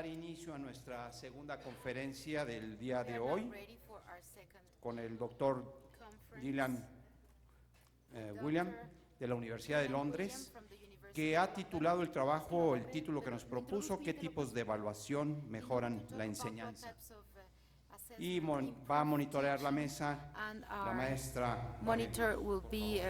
dar inicio a nuestra segunda conferencia del día de hoy con el doctor Dylan Wiliam de la Universidad de Londres, que ha titulado el trabajo, el título que nos propuso, ¿qué tipos de evaluación mejoran la enseñanza? Y va a monitorear la mesa la maestra. Monitor will be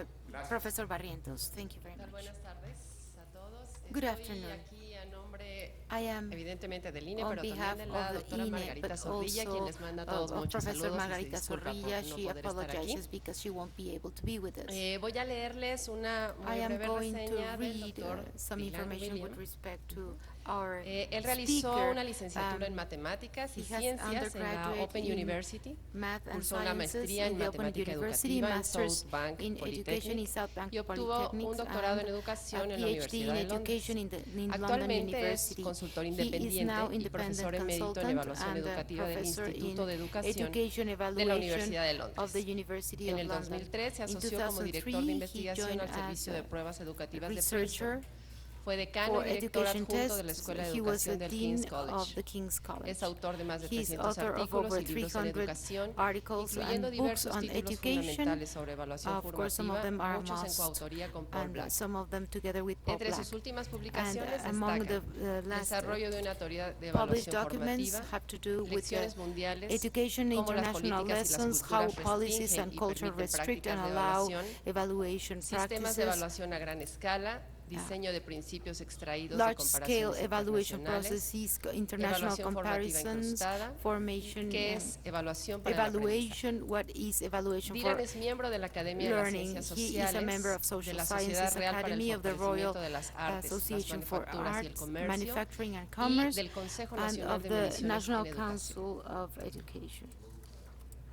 Professor Barrientos. Thank you very much. Buenas tardes a todos. Good Estoy afternoon. aquí a nombre, I am evidentemente, del INE, on pero behalf también de la of the doctora INE, Margarita but Zorrilla, quien also les manda a todos of muchos Professor saludos y se Margarita disculpa por Zorrilla. no She poder estar aquí. apologizes because she won't be able to be with us. Voy a leerles una muy I am breve going to reseña del read doctor some Dylan information Wiliam. with respect to our Él realizó speaker. una licenciatura en Matemáticas y He has Ciencias en la undergraduate Open in University, Math and cursó una Sciences maestría en in the Open Matemática University, Educativa en Masters South Bank in Education in Polytechnic South Bank y obtuvo Polytechnic, un doctorado en and Educación a en la PhD in Universidad de Londres. Education in London Actualmente es University. consultor He is independiente now y profesor independent emérito en consultant Evaluación and Educativa del professor Instituto in de Educación Education de la Evaluation Universidad de of Londres. the University En of el London. 2003 se In asoció como 2003, director de he investigación joined al as Servicio de a Pruebas Educativas de researcher Princeton. Fue decano for y director education adjunto de la tests. Escuela de He was Educación a del dean King's of College. the King's College. Es autor de más de He is 300 author of artículos over y libros en 300 educación, articles incluyendo and books diversos on títulos education. fundamentales sobre evaluación Of course, some of them formativa, are muchos en must, coautoría con Paul and Black. some of them together with Paul Entre Black. sus últimas And publicaciones among the destacan last desarrollo de una teoría de published evaluación documents formativa, have to do with lecciones mundiales, education, cómo las international políticas y las lessons, how culturas policies restringen and y culture permiten restrict and prácticas de allow evaluación, evaluation sistemas de practices, evaluación a gran escala, diseño de principios extraídos de large-scale comparaciones evaluation internacionales, processes, international evaluación formativa comparisons, incrustada, formation, ¿qué es evaluación para el aprendizaje? evaluation, what is evaluation Dylan for es miembro de la Academia de las learning. Ciencias He is a member Sociales, of de Social la Sociedad Sciences Real para el Academy of the Royal Fortalecimiento de las Artes, las Association for Manufacturas y el Arts, Comercio, Manufacturing and y Commerce, del Consejo and Nacional of de the Mediciones National en Educación. Council of Education.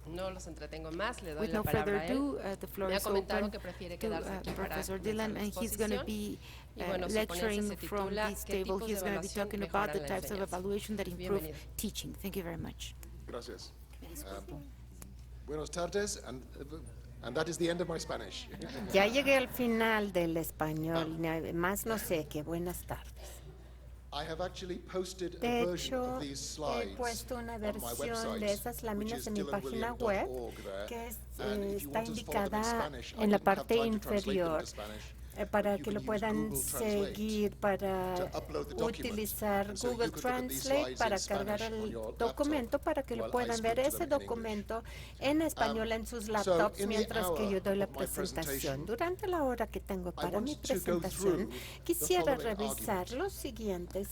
No los entretengo más, le doy With la no palabra further a él. ado, the floor Me ha is comentado open que prefiere to quedarse aquí para Professor comenzar Dylan, la and he's going to exposición. be Y bueno, su ponencia lecturing se from titula this ¿Qué table. tipos de He's going to be evaluación talking about mejoran the la types of enseñanza? evaluation that improve Bienvenido. teaching. Thank you very much. Gracias. Buenas tardes, and that is the end of my Spanish. Ya llegué al final del español, más no sé que buenas tardes. I have actually posted De a version hecho, of these he slides puesto una on my versión de website, esas which láminas is en mi página web, dylanwilliam.org there. que And if you está want to follow them in indicada Spanish, I en la didn't have parte time to translate them inferior, into Spanish. para You que lo can use puedan Google Translate seguir, para to upload the document. utilizar And so you Google could look at these Translate slides para in cargar Spanish on el your documento, laptop para que lo while I puedan ver speak to ese them in English. documento en español en sus laptops in the mientras que hour yo doy la of my presentación. presentation, Durante la hora que tengo para mi wanted to go presentación, through quisiera the following revisar argument. los siguientes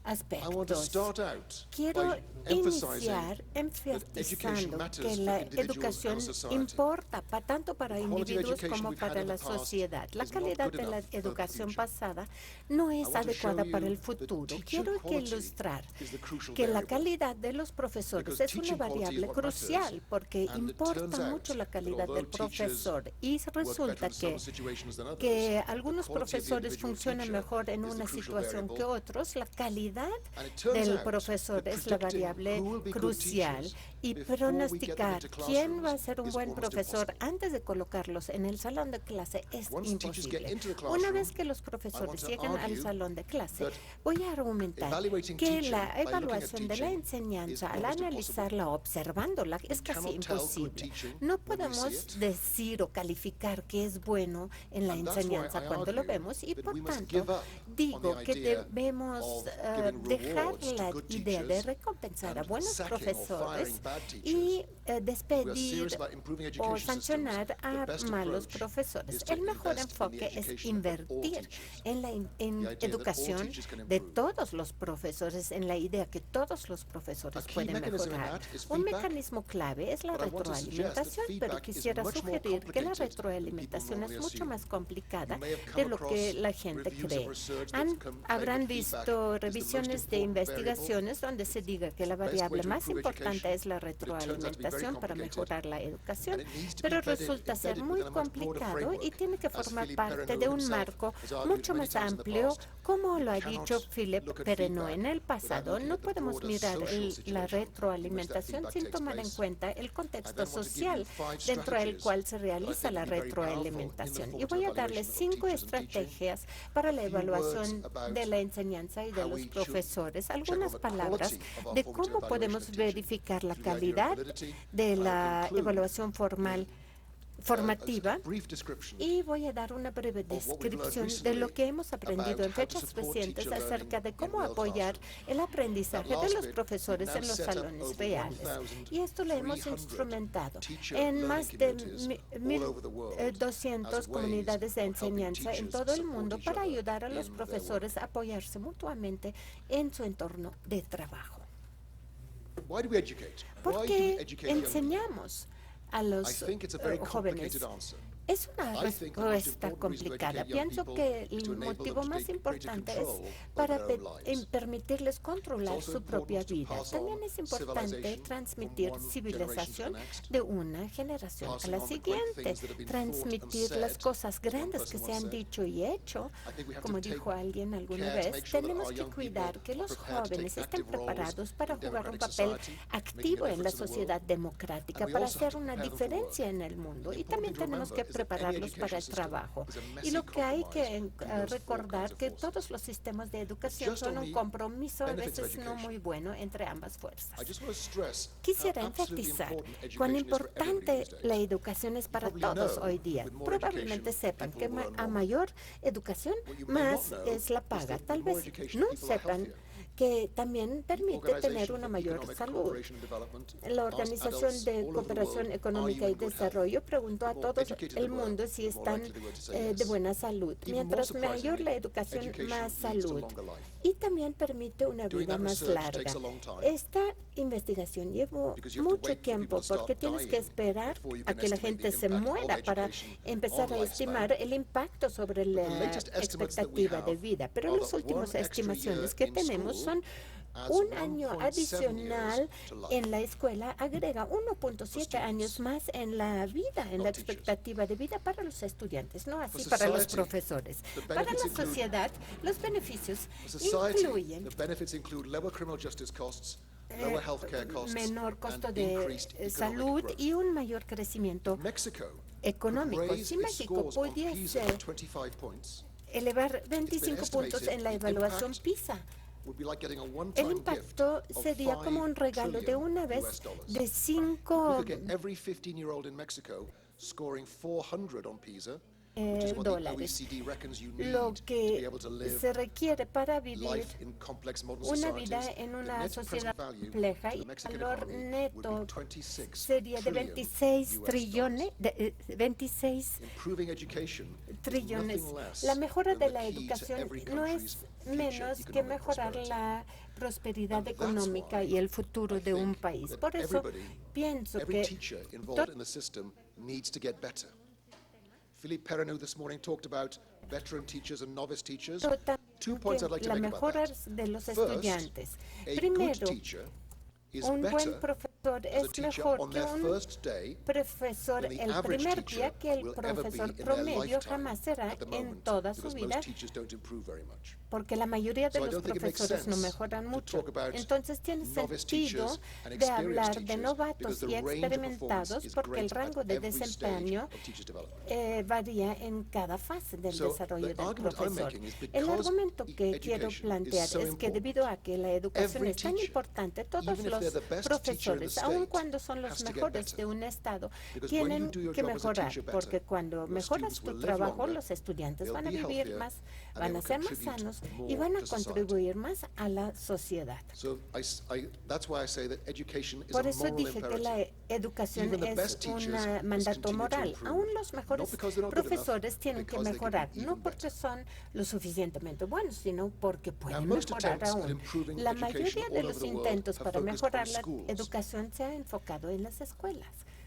I want to aspectos. start out Quiero by emphasizing iniciar that education enfatizando matters que for la individuals educación and society. importa tanto para The quality individuos education como we've had para in la the past sociedad. La is not calidad good de la enough for the educación future. pasada no es I want to show adecuada para you el that futuro. teacher Quiero que quality ilustrar is the crucial que la variable. calidad de los profesores Because es una teaching quality is variable what crucial matters. porque And it importa turns out mucho la that calidad del although teachers profesor y work better resulta in some que situations than others, algunos the quality of the profesores individual funcionan teacher mejor en is the una crucial situación que variable. otros. La calidad And it turns del out profesor that es la predicting variable who will be good crucial teachers y before we get them pronosticar into quién va a classrooms ser un is buen almost profesor impossible. antes de colocarlos en el salón de clase es Once teachers get imposible. into the Una classroom, vez que los I want profesores to llegan al argue salón de clase, that voy a argumentar evaluating que teaching la by looking at evaluación de la teaching enseñanza, is al almost analizarla, observándola, es casi cannot tell good imposible. teaching No when we see podemos it. decir o calificar que es bueno en la And that's why enseñanza I cuando lo argue vemos y that por we must tanto give up digo on the que idea debemos of giving dejar rewards to la good idea de teachers recompensar a and buenos sacking or profesores firing bad teachers. y We are despedir serious about improving o education systems. sancionar The a best malos approach profesores. is to El mejor invest in the enfoque es education of all invertir teachers. en la The idea that all educación teachers can de improve. todos los profesores, en la idea que todos los profesores A key pueden mechanism in mejorar. that is Un feedback. mecanismo clave es la But I want to suggest that retroalimentación, pero feedback is quisiera much more sugerir que la complicated than people retroalimentación es normally mucho assume. más complicada You may have de come lo que across la gente reviews of cree. research that claim Habrán that visto feedback is the revisiones most de important investigaciones donde se diga que la It's the best way variable to más improve importante education, es la but it turns out to be very retroalimentación para complicated. mejorar la educación, And it needs to be pero embedded resulta ser within muy a much broader complicado y framework, tiene que as formar Philippe parte de Perrineau un himself marco has argued mucho many más times in the amplio, past. como lo ha cannot dicho Philip look at Perrenot feedback en el without pasado, looking no at the podemos broader mirar social la situation in which that retroalimentación feedback sin takes tomar en place. cuenta el I contexto then want to give you social 5 dentro del strategies cual se that I realiza think la will be very powerful in the retroalimentación. Y formative voy a darles evaluation of 5 teachers and teaching. estrategias para la Few words evaluación about de la enseñanza y de how los we should profesores, check on algunas the palabras quality of our de formative cómo evaluation podemos of teaching. verificar la Through the idea of calidad validity, de I will la conclude evaluación formal formativa, a brief description y voy a dar una breve what we've learned descripción de recently lo que hemos aprendido about en how to fechas support recientes teacher acerca de learning cómo in real apoyar classrooms. el aprendizaje That de last los bit, profesores we've en now los set up salones over reales. 1,300 Y esto lo hemos instrumentado en más de all over the world 1,200 as ways comunidades de of helping enseñanza en teachers todo el support mundo each para other ayudar a los in their profesores a apoyarse mutuamente en su entorno de trabajo. Why do we educate? ¿Por Why do we qué educate young people? enseñamos a I los think it's a very jóvenes? complicated answer. Es una I think the most respuesta important reason to complicada. educate young Pienso people que is to el enable motivo them to más take greater importante es control para over their own lives. permitirles controlar also su propia important to vida. pass También on es importante civilization transmitir from one civilización generation to the next, de una generación a passing la on the great siguiente, things that have been thought and transmitir las said, cosas as one grandes que person se once han said. dicho y hecho. I think we have Como to dijo take alguien alguna care to vez, make sure that tenemos our que young cuidar people que are los prepared to jóvenes take estén active roles preparados para in jugar un democratic papel society, making an activo en la difference in the sociedad world. democrática, And we para also have hacer to una prepare them for work. diferencia en el mundo. The Y también important thing to tenemos que remember is that any prepararlos para el education system trabajo. is a Y messy lo que hay que compromise between those four recordar kinds of que forces. todos los sistemas de educación just son on un the compromiso a benefits of veces no education, muy bueno entre ambas fuerzas. I just want to stress Quisiera how absolutely enfatizar important cuán education is for everybody importante these days. la educación es para probably todos know hoy día. with more Probablemente education, sepan people que will earn a more. mayor educación, What you may not más know es la is paga. that Tal with more vez education, no people are sepan healthier. que también permite tener Organization una for mayor Economic salud. Cooperation and Development La asked Organización adults de all over the Cooperación world, Económica "Are y you in good health?" Desarrollo preguntó a The more todo educated el they were, mundo si the more están likely they were to say de yes. buena salud. Even more Mientras mayor surprisingly, la educación, education más leads to salud. longer life. Y también permite una Doing vida that más research larga. takes a long time. Esta investigación llevó Because you have to mucho wait for tiempo people to start porque tienes que dying esperar before you a can que la estimate gente the se impact of muera para education empezar on a estimar lifespan. el impacto sobre la the latest estimates that we expectativa de have vida. Pero are las that últimas one extra estimaciones year que in tenemos school son adds un año 1.7 adicional years to life. en la escuela, agrega 1.7 años más en la vida, en la not teachers. expectativa de vida para los estudiantes, no así For para los society, profesores. the Para benefits la include- sociedad, los beneficios For society, incluyen the benefits include lower criminal justice costs, lower healthcare costs, menor costo and de increased economic salud growth. y un mayor crecimiento Mexico económico. could raise Si its México scores on PISA pudiese to 25 points, elevar 25 puntos en la estimated the evaluación impact PISA, would be like getting a el one-time gift impacto of sería como un 5 regalo de trillion una vez US dollars. de We 5 could get every 15-year-old in Mexico scoring 400 on PISA, which is what the dólares. OECD reckons you need lo to be que able to live se requiere para vivir life in complex modern una societies. vida en The una net sociedad present value compleja to y the el Mexican valor economy would neto be 26 sería de trillion 26 US trillones, dollars. 26 Improving education is trillones. nothing less La mejora than de the la key to educación every no country's es future menos que economic mejorar prosperity. la prosperidad And that's económica why y el futuro I de un think país. that Por eso everybody, pienso every que teacher involved in the system needs to get better. Philippe Perrineau this morning talked about veteran teachers and novice teachers. también 2 points I'd like to la make about mejora that. de los First, estudiantes. a good Primero, teacher is un buen better profesor as a es teacher mejor on que their un first day profesor than the el average primer teacher día que el will ever be profesor in their promedio lifetime jamás será at the en moment, toda su because vida, most teachers don't improve very much. porque la mayoría de So I los don't think it makes profesores no sense mejoran to mucho. talk about Entonces tiene novice sentido teachers and de experienced hablar de teachers, novatos because the y range of experimentados, performance is porque el great rango at de every stage desempeño of teachers' development. varía en cada fase del So, desarrollo the del argument I'm profesor. making is El because argumento que quiero education is plantear so es que important, debido a que la educación every es tan teacher, importante, todos even if los they're the best teacher in the profesores, aun state, cuando son los has to get mejores better. de un estado, Because when you tienen do your que job as a mejorar, teacher better, porque cuando your mejoras students tu will live trabajo, longer, los estudiantes they'll van a be vivir healthier, más, and they van a will ser más contribute sanos y more van a to society. contribuir más a la sociedad. So that's why I say that education is Por a eso moral dije que la imperative. educación Even the es best teachers un must mandato continue to moral. improve. Aún los mejores Not because they're not good enough, profesores but tienen que because they can mejorar, be no even porque better. son lo suficientemente buenos, sino porque pueden most mejorar attempts at aún. improving La education mayoría all de over los the world intentos have para focused mejorar on la schools. educación se ha enfocado en las escuelas.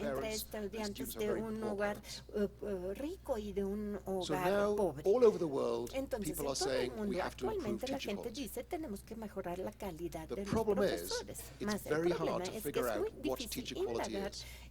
entre parents and estudiantes students of de very un poor hogar parents. rico y de un So hogar now, pobre. all over the world, Entonces, people en are todo el saying we mundo have to improve actualmente la teacher gente quality. dice tenemos que mejorar la calidad The de los problem is, profesores. it's Más el very problema hard to es que figure es muy out what difícil teacher quality indagar is.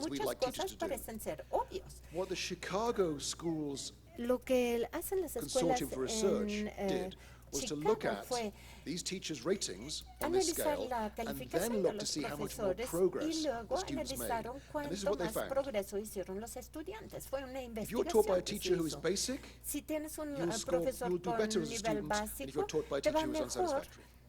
things we'd muchas like teachers cosas to do. parecen ser obvios. What the Chicago schools Lo que hacen las escuelas Consortium for Research en did was to look Chicago at fue these teachers' ratings on this analizar scale la and then calificación de look to los see how much more profesores progress y luego the students made. analizaron And this is cuánto what they más found. progreso hicieron los estudiantes. Fue una If you're taught by a investigación que se teacher who is hizo. basic, Si tienes un you'll profesor do con better as a nivel student than if básico, you're taught by a te teacher va who's mejor unsatisfactory.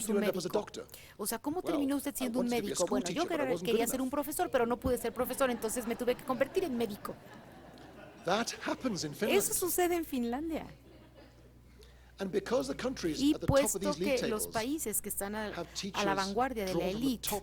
somos did you un end up as a médico. doctor? O sea, ¿cómo Well, terminó usted I siendo un wanted to be a médico? school Bueno, yo teacher, but I wasn't quería good ser un enough. profesor, pero no pude ser profesor, entonces me tuve que convertir en médico. That happens in Finland. Eso sucede en Finlandia. And because the countries Y at the top of puesto these league que los tables países que están a have la teachers vanguardia de la drawn from the élite top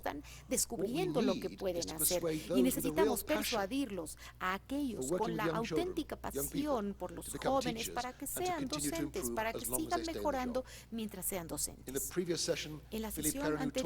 están descubriendo lo que need pueden is to hacer. persuade those Y with a necesitamos real passion persuadirlos a aquellos for working con la with young children, auténtica young people, pasión por los to become jóvenes teachers para que and to sean continue to docentes, improve para as que long as sigan they stay in the mejorando job. mientras sean In the docentes. previous session, En la Philippe sesión Perrineau talked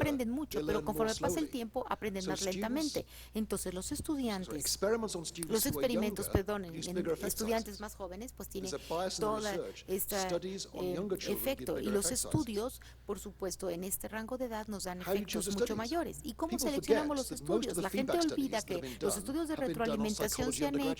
aprenden mucho, they pero learn more conforme pasa el slowly. tiempo, aprenden So más lentamente. Entonces, los estudiantes, Experiments on students los who are experimentos, younger perdón, produce en bigger effect estudiantes sizes. más jóvenes, pues tienen There's a bias in the todo research. este Studies on younger children give efecto. Y bigger los effect sizes. estudios, por supuesto, en este rango de edad nos dan How you choose efectos the mucho studies. mayores. ¿Y cómo People seleccionamos forget los that most estudios? of the La gente feedback olvida studies that que have been los done estudios de have been done on retroalimentación psychology se han hecho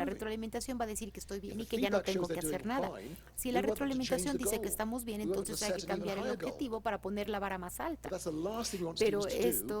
la improving. retroalimentación va a decir que estoy bien If y the que ya no feedback tengo shows que they're hacer doing nada. fine, Si la we want them to change retroalimentación the dice que goal. estamos bien, We want them entonces to hay que set an even cambiar el higher goal. objetivo para poner la vara más alta. But that's the last thing we want Pero students to do, esto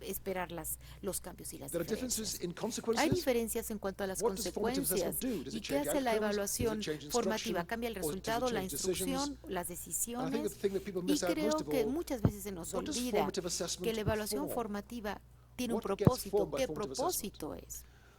esperar los cambios y las There are diferencias. differences in Hay consequences. diferencias en cuanto a las What does formative consecuencias. assessment do? Does ¿Y it qué change hace la outcomes? Does it evaluación change formativa? instruction? ¿Cambia el Or does it resultado, la change decisions? instrucción, las And I think decisiones? the thing that people Y miss out creo most of que all, muchas veces se nos what does olvida formative que assessment la evaluación form? formativa tiene un What gets propósito. formed by ¿Qué formative propósito es?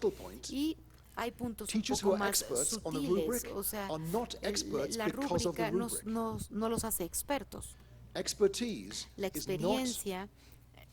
subtle point, Y hay puntos un teachers who poco are más experts on the sutiles, rubric o sea, are not experts la because of the rúbrica rubric. no los hace expertos. Expertise La is not experiencia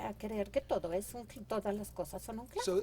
a creer que todas las cosas son un clavo. So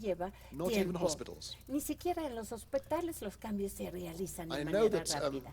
lleva Not even tiempo. hospitals. Ni siquiera en los hospitales los cambios se realizan de I know manera that rápida.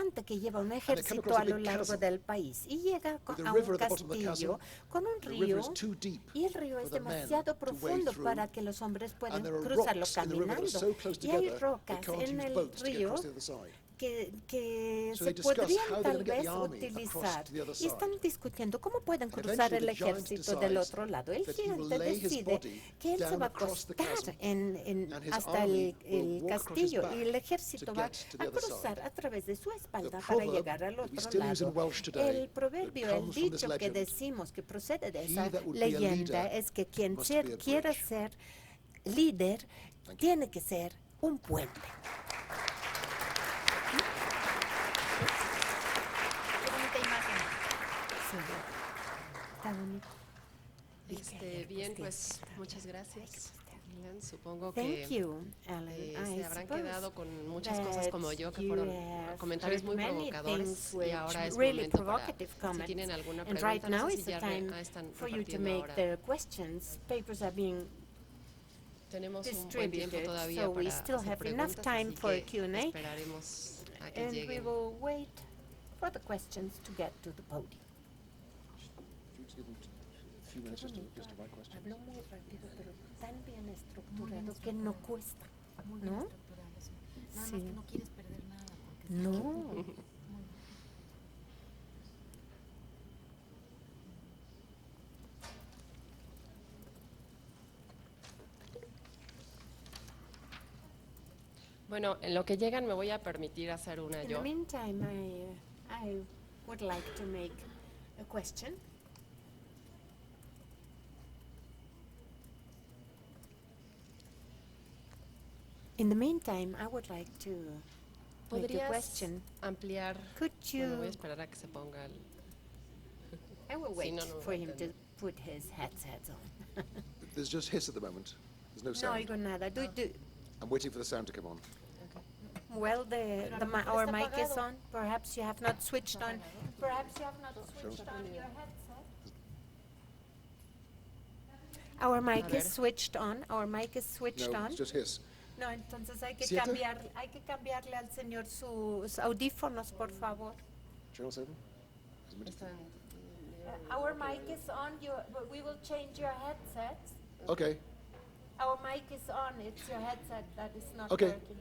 gigante que lleva un come ejército across a a lo big largo chasm del país y llega with a a river un at the bottom of the castillo chasm. con un The river río is too deep y el río es for the men demasiado to wade profundo through, para que los hombres puedan and there are cruzarlo rocks in the river that are caminando. so close Y hay together they rocas can't en use el boats to get río across the other side. que So se they discuss podrían how they're tal gonna get vez the army utilizar. across to the other Y están side. discutiendo cómo pueden And cruzar eventually el the giant ejército del decides otro lado. El that he will gigante lay his decide body que él se down va a across the acostar chasm, and his hasta army el will walk across his castillo back y el ejército to va get to the a other cruzar side. a través de su espalda The para proverb llegar al that we otro still use in lado. Welsh today, El proverbio, that el comes from this dicho que legend, decimos que procede de "He esa that would be a leyenda leader es que quien must be a quiera bridge". ser líder Thank you. tiene que ser un puente. Qué bonita imagen. Sí, está bonito. Bien, pues muchas gracias. Dylan. Supongo Thank que you, Alan. se I habrán suppose quedado con muchas cosas that como yo, que you fueron have comentarios muy heard many provocadores, things y which ahora es really momento para, provocative si comments. tienen alguna And right pregunta, now no sé is si the ya time están for you to repartiendo make ahora. the questions. Papers are being Tenemos un buen tiempo distributed, todavía so we para still hacer have enough preguntas, time así for que Q&A, esperaremos a que and we lleguen. will wait for the questions to get to the podium. Should we just give them a few minutes just to write questions? Habló muy rápido, pero tan bien estructurado que no cuesta, ¿no? Nada Sí. más que no quieres perder nada. Porque No. Bueno, en lo que llegan me voy a permitir hacer una In the yo. meantime, I would like to make a question. In the meantime, I would like to make a ¿Podrías question. ampliar? Could Bueno, voy a you? esperar a que se ponga el... I will Sí, wait no, no, for no him to entiendo. put his headset on. There's just hiss at the moment. There's no No sound. oigo nada. I'm waiting for the sound to come on. Well, our mic is on. Perhaps you have not switched on. Perhaps you have not switched on your headset. Our mic ver. is switched on. Our mic is switched No, on. it's just hiss. No, entonces hay que ¿Siete? cambiarle al señor sus audífonos, por favor. Channel 7? Están- Our mic is on. But we will change your headset. Okay. Our mic is on. It's your headset that is not Okay. working.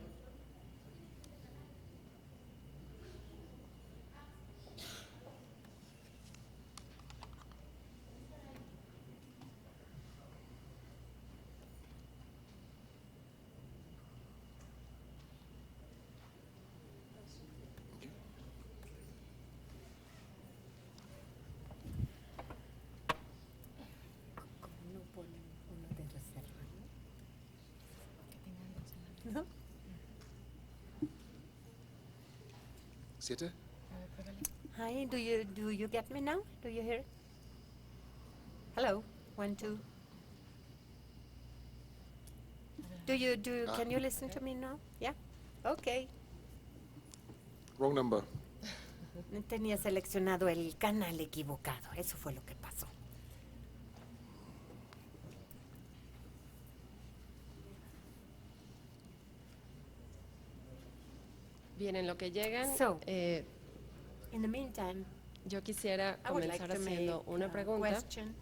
No ponen uno de reserva, ¿no? ¿No? 7? Hi, do you get me now? Do you hear? Hello, 1, 2. Can you listen to me now? Yeah? Okay. Wrong number. Tenía seleccionado el canal equivocado. Eso fue lo que pasó. Bien, en lo que llegan, So, In the meantime, yo quisiera I would like comenzar to make haciendo una a pregunta. question.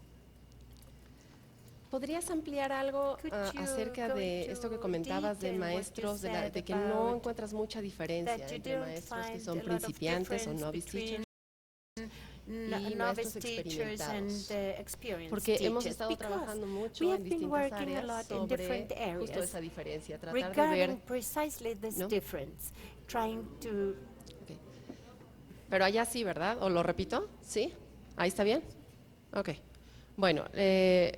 ¿Podrías ampliar algo Could you acerca go de into esto que comentabas de detail what you maestros, said de que no about encuentras mucha diferencia that you entre don't maestros que find son a lot of principiantes o difference novice between teachers? novice maestros teachers and experimentados? experienced Porque hemos teachers? estado Because trabajando we mucho en have been distintas working a áreas lot in sobre different justo areas esa diferencia, tratar de regarding ver. precisely this ¿no? difference, trying to. Ok. Pero allá sí, ¿verdad? ¿O lo repito? ¿Sí? ¿Ahí está bien? Ok. Bueno,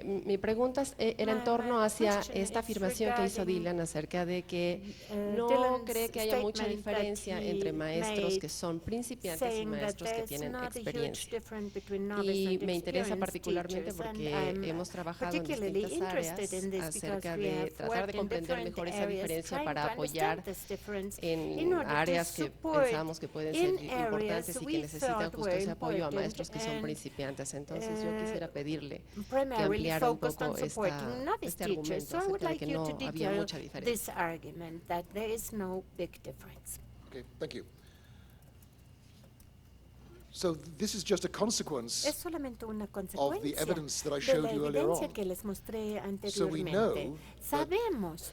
mi pregunta era en My torno hacia question esta is afirmación que hizo regarding, Dylan acerca de que no Dylan's cree que haya mucha statement that diferencia he entre maestros made que son principiantes y saying that maestros que there's tienen not a huge experiencia. difference between novice Y and me interesa experienced particularmente teachers, and porque I'm hemos trabajado en particularly distintas áreas interested in this acerca because we de have tratar worked de in comprender different mejor esa areas diferencia trying para to apoyar understand this difference en in order to áreas que support pensamos que pueden ser in importantes areas y we que necesitan thought justo were ese apoyo a important maestros que son and, principiantes. Entonces yo quisiera pedirle que primarily ampliara un focused on poco supporting novice este teachers. argumento So I would acerca de like que you no to había detail mucha diferencia. this argument that there is no big difference. Okay, thank you. So this is just a consequence. Es solamente una consecuencia evidence that I de showed la you earlier evidencia on. que les mostré So we anteriormente. know that Sabemos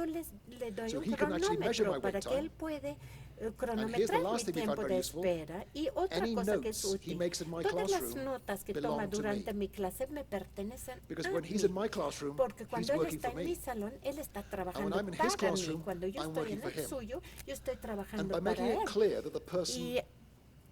le doy So un he can actually measure my cronómetro para wait que time. él puede cronometrar mi last thing we tiempo found de very useful. espera. Y otra Any cosa que notes es he útil, makes in my todas las classroom notas que belong toma to durante me. mi clase me pertenecen Because a when he's mí. in my classroom, Porque he's cuando él working está for en me. mi salón, él está trabajando I'm in his para mí. classroom, Cuando yo I'm estoy working en for el him. suyo, yo estoy And trabajando by para making it él. clear that the person Y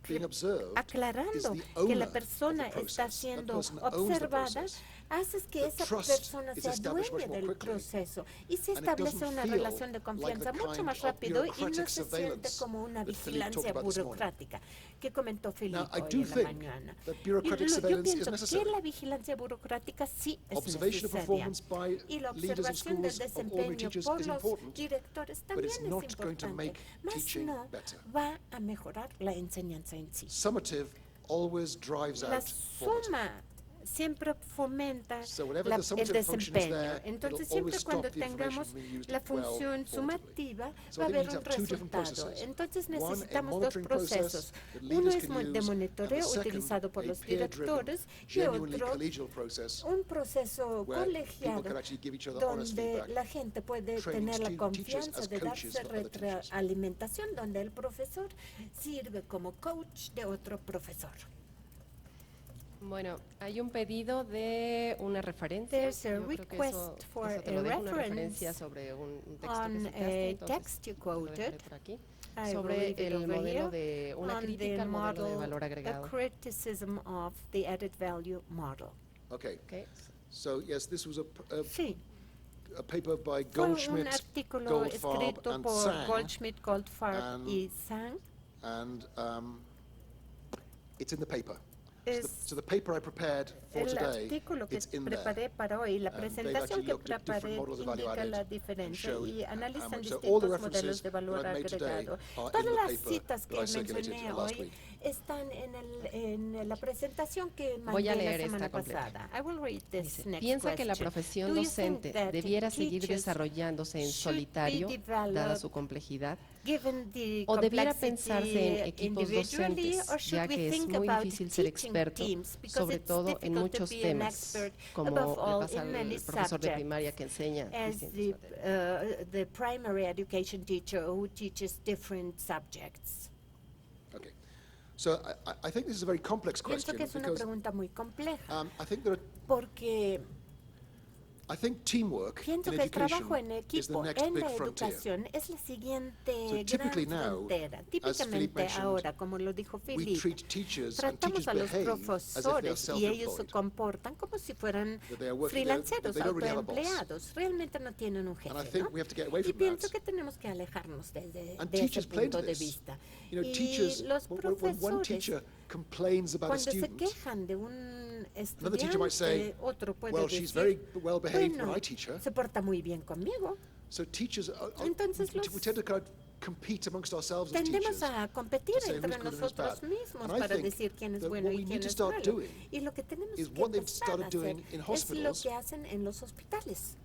being observed is aclarando the que owner la of persona the está process. That siendo person owns the observada, process. haces que The esa trust persona is sea established much dueña more del quickly, proceso y se and it doesn't establece una feel relación de like confianza the mucho kind más of rápido y no bureaucratic se siente surveillance como una that Philippe talked vigilancia about this morning. burocrática que comentó Filipe Now, I hoy do en la think mañana. that Y bureaucratic yo surveillance is pienso que necessary. la vigilancia burocrática sí es Observation of necesaria performance by y la leaders of observación del schools of ordinary desempeño teachers por is los important, directores but también it's es not going to importante, make mas teaching no better. va a mejorar la enseñanza en sí. Summative always drives La out formative. suma siempre fomenta So whenever el the summative function is desempeño. there, Entonces, it'll always siempre stop cuando the information tengamos being used la well función formatively. sumativa, So va a I think we haber need to un have two different resultado. processes. Entonces, One, a necesitamos dos monitoring process procesos. that Uno leaders es can use, de and monitoreo the second, utilizado por a los peer-driven, directores y genuinely otro collegial process un proceso where people colegiado can actually give each other honest donde feedback. la gente puede training tener la teachers confianza as de coaches darse of other teachers. retroalimentación, donde el profesor sirve como coach de otro profesor. Bueno, hay un pedido de una referencia. There's a Yo creo que request for eso te a lo dejo, una reference referencia sobre un texto que on citaste, a entonces text you lo dejaré quoted. por aquí, I will sobre leave it el over modelo here de una on crítica the al modelo de model, valor a agregado. criticism of the added value model. Okay, Okay. so yes, this was Sí, a paper by fue un Goldschmidt, artículo Goldfarb, escrito and por Sang, Goldschmidt, Goldfarb and y Sang. and it's in the paper. Es So the paper I prepared for el today, artículo que it's in there. preparé para hoy, la And they've presentación actually que looked at different preparé models of value indica added la and diferencia showed y how analizan much. So all the distintos references modelos de valor that I've made today agregado. are in Todas the las paper citas that que I circulated mencioné last hoy week. están en la presentación que Voy mandé a la leer semana esta completa. pasada. I will read this Dice, next piensa que la question. profesión Do you think docente that debiera seguir teachers desarrollándose en should be solitario, dada developed su complejidad, given the o debiera complexity pensarse en equipos individually, docentes, or should ya we que es think muy about difícil ser teaching experto, teams, because sobre it's todo en difficult to muchos be an temas, expert, como above le all, pasa in many al profesor de subjects, primaria que enseña as distintas materias. the primary education teacher who teaches different subjects. Okay, so I think this is a very complex Pienso question que es una because pregunta muy compleja, I think there are. porque I think teamwork pienso in que el education trabajo en is the equipo next en big la frontier. educación es la siguiente So gran typically now, frontera. as Philippe Típicamente mentioned, ahora, como lo dijo We Philippe, treat teachers and tratamos teachers a los behave as if they're profesores y ellos se self-employed. comportan como si fueran That they are working freelanceros, they don't really have a boss. autoempleados. Realmente no tienen un And I jefe, think ¿no? we have to get away Y from pienso that. que tenemos que alejarnos de ese And teachers play punto into de this. vista. You know, Y teachers, los when one profesores, teacher complains about a cuando se student, quejan de un another teacher might say, estudiante, otro puede well, she's very decir, well behaved bueno, when I teach her. se porta muy bien conmigo. So teachers, Entonces los- we tend to kind of compete amongst ourselves as Tendemos teachers. a competir to say entre who's good and who's nosotros bad. mismos And I para think decir quién es that bueno what y we quién need to es start malo. doing Y lo que tenemos is que what they've empezar a started hacer doing in es lo hospitals que hacen en los hospitales.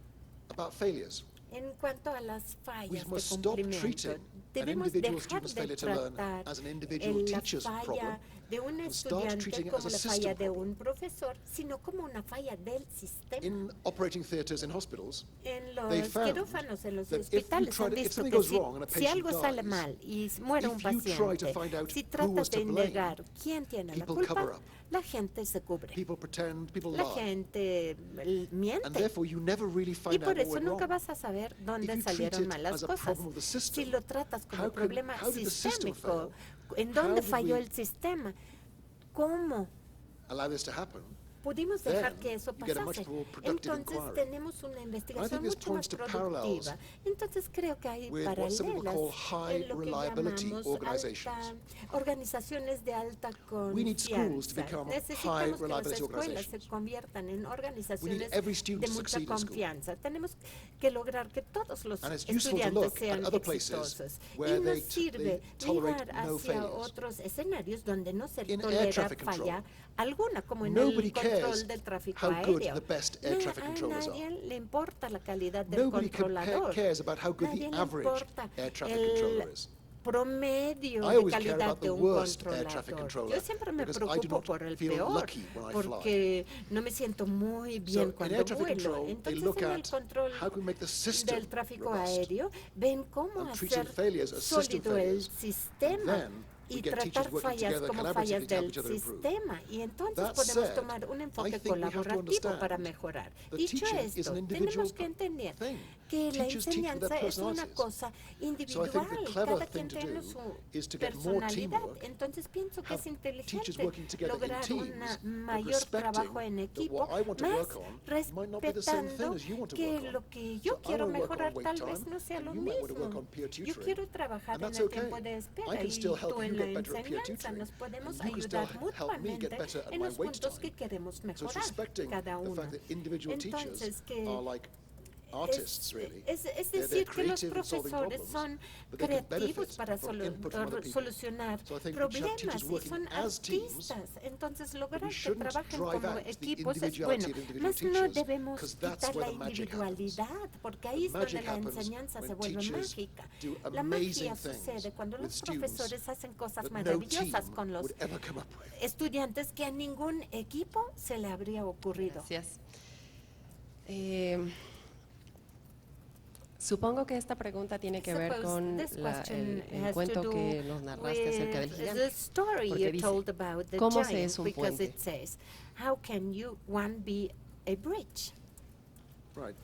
about failures. En cuanto a las We fallas de must stop cumplimiento, treating an debemos individual dejar student's de failure to learn tratar as an individual la teacher's falla problem de un and start estudiante treating it como as a la falla system de problem. un profesor, sino como una falla del sistema. In operating theatres in hospitals, En they los found quirófanos, en los that if you hospitales, try han to- if visto something que goes wrong and a si patient algo sale dies, mal y muere un if you try to paciente, find out si who tratas was de to blame, indagar quién tiene la people cover culpa, up. la gente se cubre. people pretend, people La lie. gente And miente. therefore you never really Y find out por what eso went nunca wrong. vas a saber If dónde you treat salieron it mal las as a cosas. problem of the Si system, lo tratas como how un can- problema how did the system sistémico, fail? ¿en How dónde did falló we- el sistema? ¿Cómo Allow this to happen. pudimos dejar Then que eso you get a much pasase? more productive Entonces inquiry. tenemos una investigación this mucho más points to parallels productiva. Entonces creo que hay with what some people paralelas call high en lo que reliability llamamos organizations. organizaciones de alta We need schools to confianza. become high Necesitamos que las reliability escuelas se organizations. conviertan en We need organizaciones every student de to mucha succeed in school. confianza. Tenemos que lograr que todos los And it's useful to estudiantes look sean at other places exitosos. Y where nos they sirve tolerate mirar no hacia failures. otros escenarios donde no se In air tolera traffic control, falla alguna, como en nobody el control cares del tráfico how good aéreo. the best air traffic controllers A are. nadie le importa la calidad del Nobody controlador. cares about how good Nadie the le average importa air traffic el controller is. promedio I de always care calidad about de the un worst air traffic controlador. controller Yo siempre me because I do preocupo not por el feel peor, lucky when I fly. porque no me siento muy So bien in cuando air traffic vuelo. control, they Entonces look en el at control how can we make the system del tráfico robust aéreo ven cómo and treating hacer failures as system sólido el failures. sistema Then we y get teachers tratar working fallas together como collaboratively fallas to help del each other improve. sistema. Y entonces That podemos said, tomar un I enfoque think we have to colaborativo para understand mejorar. that Dicho teaching is esto, an individual tenemos que entender thing. que la Teachers teach for their enseñanza es una personalities. cosa So I individual, think the clever cada thing quien to tiene do su is to get more personalidad. teamwork, Entonces pienso que es have teachers inteligente working together in lograr teams, un but mayor respecting trabajo en that equipo, what I want to más work on might not be the same thing respetando as you want to que work on. lo que yo So I quiero wanna work on mejorar wait tal time, vez no sea and lo you might want to work mismo. on peer Yo tutoring, quiero trabajar and en that's el okay. tiempo de I espera can y still help tú you en la get better at peer enseñanza. tutoring, Nos podemos and you can still ayudar help me get mutuamente better at en my los wait puntos que time. queremos So it's mejorar respecting cada the uno. fact that individual teachers Entonces que are like artists, really. Es They're decir, que los creative in solving profesores problems, son but they can creativos benefit para from input from other people. solucionar So I think we should have problemas teachers y working son as teams, artistas. Entonces, but lograr we que shouldn't trabajen drive como out the equipos es individuality bueno, of individual mas no teachers, debemos because that's quitar la where the magic happens. individualidad, porque ahí The es donde magic la happens enseñanza se when vuelve teachers mágica. do La amazing magia things sucede cuando with los students profesores hacen cosas that no maravillosas team con los would ever come up with. estudiantes que a ningún equipo se le habría ocurrido. Gracias. Supongo que esta pregunta tiene que ver Suppose con this el question has cuento to do que nos narraste acerca del with gigante. the story Porque you dice, told about the ¿cómo se giant, es un because puente? it says, how can one be a bridge? Right.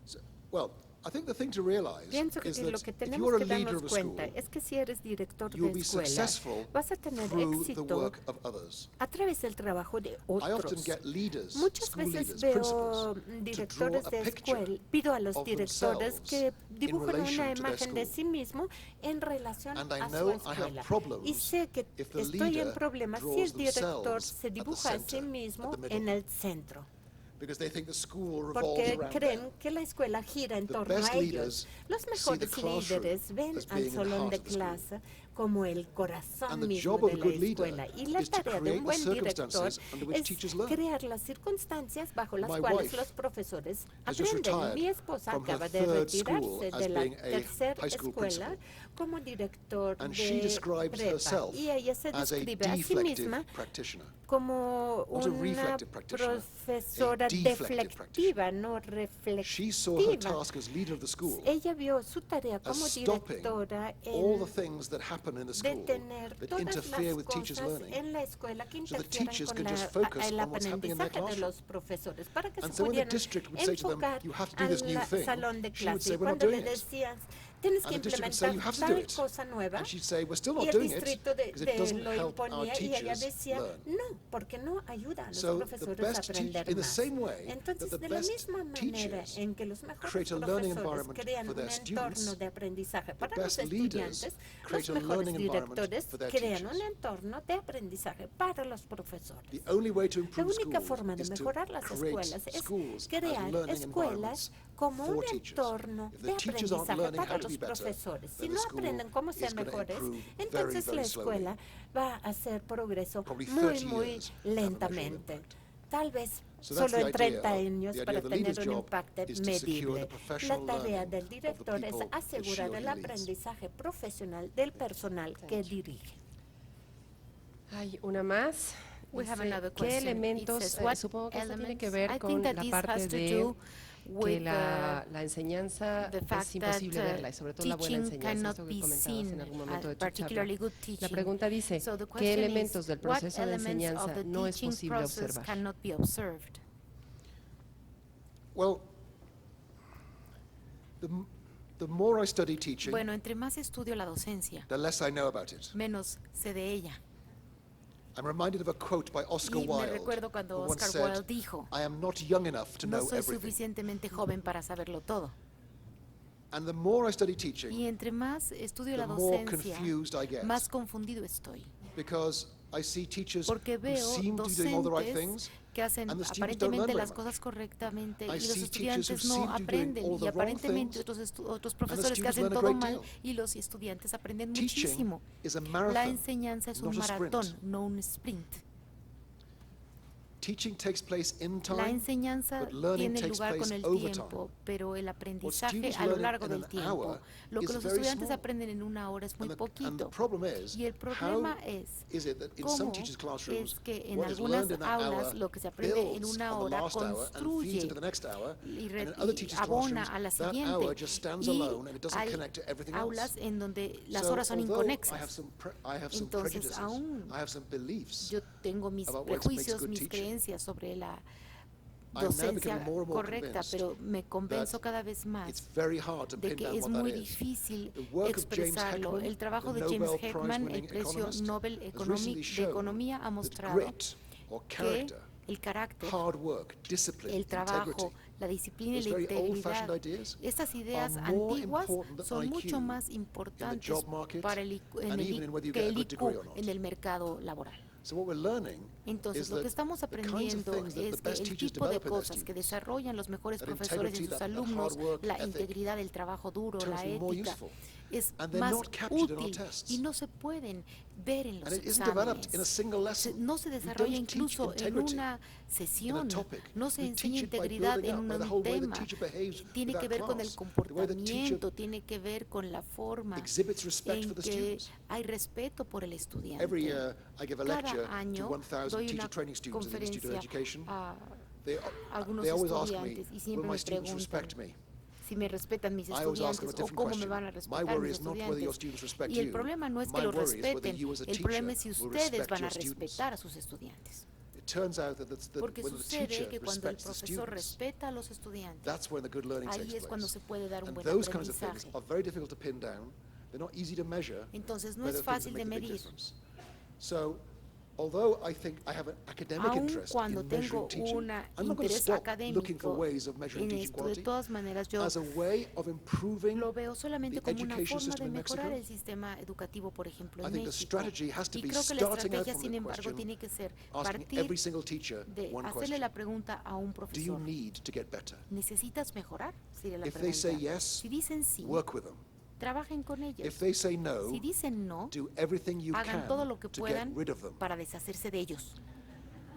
So, well, I think the thing to realize Pienso que is lo that que if tenemos you're a que leader darnos of a school, cuenta es que si eres director you'll de be escuela, successful vas a tener through the éxito work of others. a través del trabajo de I often otros. get leaders, Muchas school veces leaders, veo principals, to draw directores a de picture escuela, pido a los of directores themselves que in dibujen relation una to their imagen de school. sí mismo en relación And I a su know I have escuela. problems Y sé que if the estoy en leader problemas si draws el director themselves se at the dibuja a sí center, mismo at the middle. en el centro, because they think the school revolves porque around creen them. que la escuela gira en The torno best a ellos. leaders Los see the mejores classroom líderes ven as al being the salón de heart of the school. clase como el corazón And the mismo job of de a la good leader escuela. Y la is to tarea de create un the buen director circumstances under which es teachers learn. crear las circunstancias bajo las My cuales wife los profesores has just aprenden. retired Mi esposa from her acaba de third school retirarse as de la being a tercera high school escuela principal. como director And she de describes prepa. herself Y ella se as a describe a sí deflective misma practitioner. como Not a una reflective practitioner, profesora a deflective deflectiva, no She saw her reflectiva. task as leader of the school Ella vio su tarea as como stopping directora all the en things that happen in the school detener that todas interfere las with teachers' cosas learning. en la escuela que so that interfieren teachers con can just focus el on what's happening in their aprendizaje de classroom. los profesores, para que And se so when the pudieran district would say to them, enfocar "You have to do this new al thing," salón de she would clase. say, Y "We're not cuando le doing it." decías, tienes que And the district would say, implementar "You have to do tal it." cosa nueva, And she'd say, "We're still y not el doing it distrito because it doesn't lo help our imponía y ella teachers decía, learn." no, porque no ayuda a los So the profesores a best aprender in the más. same way that Entonces, the de la best misma manera teachers en que los mejores create a learning profesores environment crean for un their entorno students, de aprendizaje para the los best leaders estudiantes, create los a mejores learning environment directores for their crean un teachers. entorno de aprendizaje para los profesores. The only way to La improve única schools forma de is to mejorar las create escuelas es schools as crear learning escuelas environments como for un teachers. entorno If de the teachers aren't aprendizaje learning para how to los be better, profesores. Si then no the school aprenden cómo ser is gonna mejores, improve entonces very la slowly. escuela va a hacer progreso Probably muy, 30 muy years to have a measurable lentamente. impact. Tal vez So that's solo the en 30 idea. años The idea para of the tener leader's un job impacto is to secure the medible. La professional tarea learning del of the director es people that she or asegurar he el leads. aprendizaje profesional del personal que dirige. Hay una más. We have Dice, another ¿qué question. It elementos? says, what Supongo que esto tiene elements? que ver I con think that la this parte has to de do que with la enseñanza the fact es imposible that verla y sobre todo la buena teaching enseñanza, cannot esto que be comentabas en seen, algún momento de tu particularly charla. good teaching. La pregunta dice, So the ¿qué question elementos is, del what proceso de elements of enseñanza the no es teaching posible process observar? cannot be observed? Well, the more I study teaching, Bueno, entre más estudio la docencia, the less I know about it. menos sé de ella. I'm reminded of a quote by Oscar Y me Wilde, recuerdo cuando who once Oscar said, Wilde dijo, "I am not young enough to no know soy everything." suficientemente joven para saberlo todo. And the more I study teaching, Y entre más estudio the la more docencia, confused I get, más confundido estoy. because I see teachers Porque who veo seem to be doing all the right docentes things, que hacen and the students don't aparentemente learn las very cosas correctamente I y los see teachers who estudiantes seem no to be doing aprenden all y the wrong aparentemente things, otros profesores que students hacen learn a todo great mal deal. y los estudiantes aprenden Teaching muchísimo. is a La marathon, enseñanza es not un a sprint. maratón, no un sprint. Teaching takes place in La time, enseñanza but learning tiene takes lugar con place el over tiempo, pero el aprendizaje students a lo learn largo in del an tiempo. hour Lo que is los very estudiantes small. aprenden en una hora es muy And the poquito. problem is, Y el how problema es is it that in some cómo teachers' classrooms, es que en what is algunas learned in that aulas hour lo que se aprende en builds una on the hora last hour and feeds construye into the next hour, y, and re- in other y teachers' abona classrooms, a la that siguiente. hour just stands Y alone and it doesn't hay connect to everything aulas else. en donde las So, horas son although inconexas. I have some Entonces, prejudices, aún I have some beliefs, Yo tengo mis about what makes prejuicios, good mis teaching. creencias sobre la I'm now docencia becoming more and more correcta, convinced pero me convenzo that cada vez it's más very hard to de pin que down es what that muy is. difícil The work of James expresarlo. Heckman, El trabajo the de James Nobel Heckman, el Prize-winning premio economist, Nobel has recently de shown Economía ha that mostrado grit or que character, el carácter, hard work, discipline, el trabajo, integrity, la disciplina y those la very integridad, old-fashioned ideas estas ideas are more antiguas important than son IQ mucho más in the importantes job market para el and even in whether you que get a el good IQ degree or not. en el mercado laboral. So what we're learning Entonces, is lo que that estamos the kinds of aprendiendo things that the es que best el teachers tipo de develop in their cosas que students, desarrollan los mejores that profesores en integrity, sus that alumnos, hard work la ethic, integridad, el trabajo duro, turns la to be more ética, useful. es And they're más not captured in our útil tests. y no se pueden ver en los And it isn't developed in a exámenes. single lesson. No se We desarrolla don't teach incluso en integrity una in a sesión, topic. no se We enseña teach it by integridad building en up, by the un whole way the tema. teacher behaves Tiene with que our ver con el class, the way the teacher comportamiento, tiene que ver con la forma exhibits respect en for the que students. hay respeto por el estudiante. Every year I give a lecture Cada año to 1,000 doy teacher una training students in the Institute of conferencia Education. a They algunos always ask me, estudiantes y will siempre my me students preguntan respect me? si me respetan mis I always ask them a estudiantes o different cómo me question. van a My respetar worry mis is not whether your estudiantes. students respect Y el you. problema no es que My los worry is whether respeten, you as a el problema teacher es si will ustedes respect van a your students. respetar a sus estudiantes. It turns out that Porque when the sucede teacher que cuando el respects the profesor students, respeta a los estudiantes, that's when the good learning takes ahí es cuando place. se puede dar un And buen those kinds of things aprendizaje. are very difficult to pin down. They're not easy to measure. Entonces no but es they're things fácil that de make a big medir. difference. So, although I think I have an academic Aun interest cuando in tengo measuring teaching, un I'm not going to interés stop looking for académico ways of measuring en teaching esto, de quality todas maneras yo as a way of improving lo veo solamente the como una education forma system de in mejorar Mexico. el sistema educativo, por ejemplo, I en think the México. strategy has to Y be creo que la starting out estrategia, from sin the embargo, question, tiene que ser asking partir every single teacher de one hacerle question. la pregunta a un Do you profesor. need to get better? ¿Necesitas mejorar? Sería la If they say pregunta. yes, Si dicen sí, work with them. trabajen con ellos. If they say no, Si dicen no, do everything you hagan can todo lo que to get puedan rid of them. para deshacerse de ellos.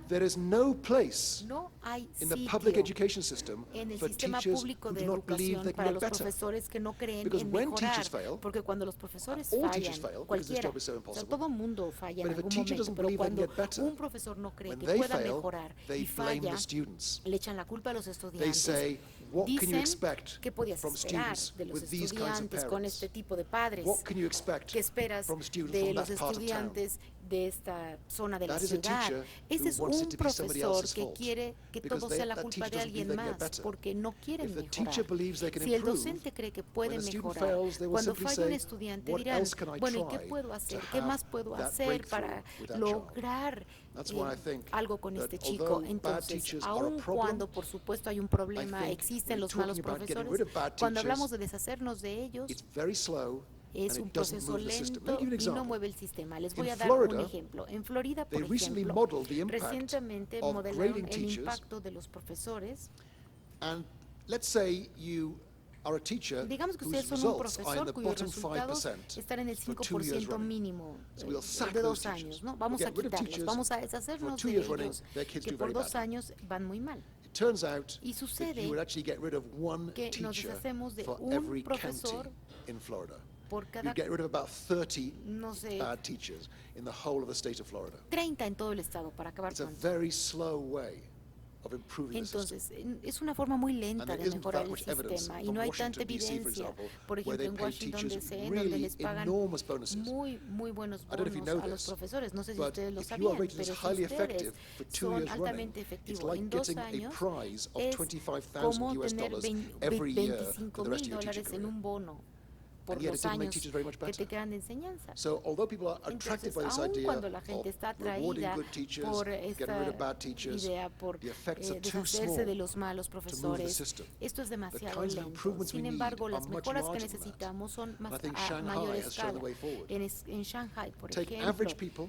There is no place No hay in the public sitio education system en el for sistema teachers público who de do not believe educación they para can los get better. profesores que no creen Because en when mejorar, teachers fail, porque cuando los profesores all teachers fallan, fail, because this cualquiera, job is so o sea, impossible. todo mundo falla en But if a algún teacher momento, doesn't pero believe they can cuando get better, un profesor no cree when que they pueda fail, mejorar they y blame falla, the students. le echan la culpa a los They estudiantes. say, what can you Dicen, expect ¿qué podías from esperar students de los with these kinds of estudiantes con parents? este tipo de padres? What can you expect ¿Qué esperas from students de from los that part of town? estudiantes de esta zona de la That is a ciudad? teacher Ese who es wants it un to be somebody profesor else's que fault, quiere que because todo sea la that culpa teacher de doesn't believe alguien they can get más, better. porque no quieren If the mejorar. teacher believes they can Si el improve, docente cree que puede when a student mejorar, fails, they will cuando simply falla un say, estudiante "What dirán, else can I bueno, ¿y qué try puedo to hacer? ¿Qué have más puedo that hacer breakthrough para with that child?" lograr That's why I think algo con that este chico? although bad Entonces, teachers are a aun problem, cuando por supuesto hay un problema, think existen when los we're malos talking about getting profesores, rid of bad cuando teachers, hablamos de deshacernos de ellos, it's very slow es and un it doesn't proceso move the system. Let lento me give you an y no example. mueve el sistema. Les In voy a dar Florida, un ejemplo. En Florida, por they recently ejemplo, modeled the impact recientemente of modelaron grading el teachers. impacto de los profesores. And let's say you are a teacher Digamos que whose ustedes son un results are in profesor the cuyos bottom resultados 5% están en el for 2 years 5% running. mínimo So we'll sack de those 2 teachers. años, ¿no? Vamos We'll a get rid of quitarlos, teachers vamos a for deshacernos 2 de years running, ellos, their kids que do por very 2 badly. años van muy mal. It turns out Y that sucede you would actually get rid of one que nos teacher deshacemos de for un every county profesor in Florida. por cada, You'd get rid of about 30 no sé, bad teachers in the whole of the state of Florida. 30 en todo el estado para acabar It's a pronto. very slow way of improving the system. Entonces, es una forma muy And lenta there de isn't mejorar that el much evidence sistema y from no hay tanta Washington, D.C., for evidencia, example, por where ejemplo, they en pay Washington teachers D.C., en donde really les pagan enormous bonuses. muy buenos I don't know if you bonos know a los this, profesores. No sé si but ustedes lo if you are sabían, rated as pero si highly ustedes effective for 2 son years running, altamente it's efectivos like en 2 getting a años, prize of es $25,000 como US tener dollars every year for the rest of your teaching $25,000 en career. un bono por And yet it los didn't make años teachers very much que better. te quedan de enseñanza. So although people are attracted Entonces, by this aun idea cuando la of gente está rewarding atraída good teachers, por getting rid esta of bad teachers, idea, por the effects are too deshacerse small de los malos to move the profesores, system. esto es demasiado kinds of lento. improvements we Sin need embargo, are las much mejoras que larger than that. necesitamos son And más I think a Shanghai mayor has shown the escala. way forward. En Shanghai, por Take ejemplo, average people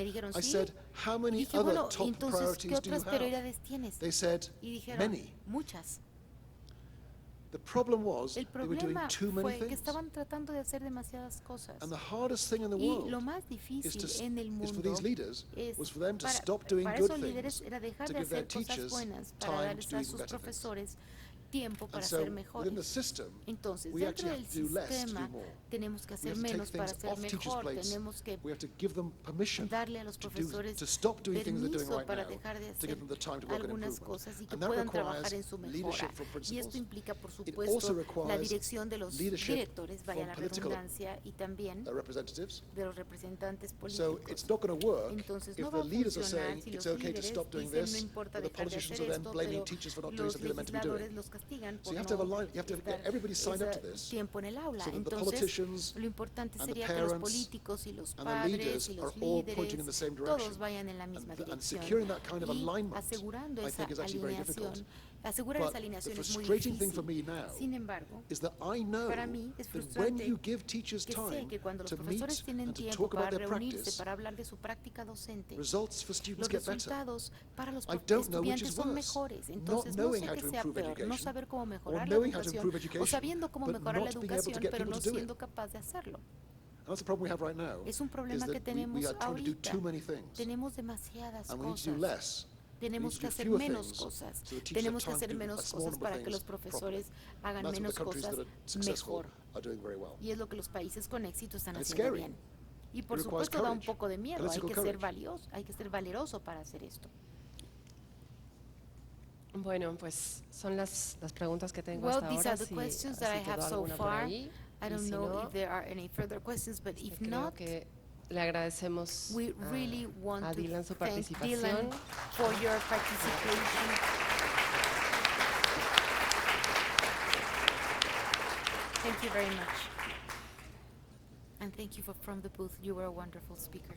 me dijeron, I sí. said, how Y many dije, other bueno, top entonces, ¿qué priorities do you otras have? prioridades tienes? They said, Y dijeron, many. muchas. The problem was El they were doing problema too many fue que things. estaban tratando de hacer demasiadas cosas. And the hardest thing in the Y world lo más is, difícil en el is for mundo these leaders es was for them to para, stop doing para good esos líderes things, era dejar to de give their hacer cosas teachers buenas para time to darles do a even sus better things. profesores tiempo And para so ser within mejores. the system, Entonces, we dentro actually del have to do less to sistema do more. tenemos que We hacer have to take menos para things ser off teachers' mejor. plates. Tenemos que We have to give them permission darle a los to profesores stop doing things they're doing permiso right para now, dejar de to hacer give them the time to work on algunas improvement. cosas y que And that puedan trabajar requires en su mejora. leadership from Y principals. esto implica, por It also supuesto, la requires dirección de los leadership directores, vaya from la political redundancia, y también representatives. de los representantes So políticos. it's not going to work Entonces if no va the a leaders are funcionar saying si it's los okay to líderes stop doing dicen no this, importa but the dejar de politicians hacer are then esto, blaming pero teachers for not doing los something they're meant to be legisladores doing. los castigan So por you have to have a no line, you have to estar get everybody signed up to ese this, tiempo en el aula. so that the Entonces, politicians lo importante and the sería que los parents políticos y los and the padres leaders y are los all pointing in the líderes same direction. todos vayan en la misma And dirección. securing that kind of Y alignment, asegurando I esa think, is actually very difficult. alineación. Asegurar But esa the alineación es muy frustrating thing for difícil. me now Sin embargo, is that I know para mí es that when frustrante you give teachers que sé time que cuando los to meet profesores tienen and to tiempo talk about para their reunirse, practice, para hablar de su práctica docente, results for students los get better. resultados para los I don't know which estudiantes is son worse, mejores. not Entonces, no knowing sé how qué to sea improve peor, no education, saber cómo or mejorar la knowing how to educación, improve o education, sabiendo cómo but mejorar la not being able to educación, get pero people no to do it. siendo capaz de hacerlo. And that's the problem we have right now, Es un is problema que that we tenemos are trying to do ahorita. too many things, Tenemos demasiadas and we need to do cosas. less. Tenemos We que need to do hacer fewer menos things cosas. so that teachers Tenemos que have time hacer to do menos a small cosas number of para que things los profesores properly. hagan And that's what menos the countries cosas that are successful mejor. are doing very well. Y es lo que los países con éxito están And it's haciendo scary. bien. Y por It requires supuesto da un courage, poco de miedo. Hay political que ser courage. valioso, hay que ser valeroso para hacer esto. Bueno, pues son las preguntas que tengo Well, hasta these ahora. are the Si, questions si that I quedó have so alguna por far. ahí. I Y don't si know no, if there are any further questions, but if creo not, que le agradecemos we really want a to Dylan su thank participación. Dylan for your participation. Thank you very much. And thank you from the booth. You were a wonderful speaker.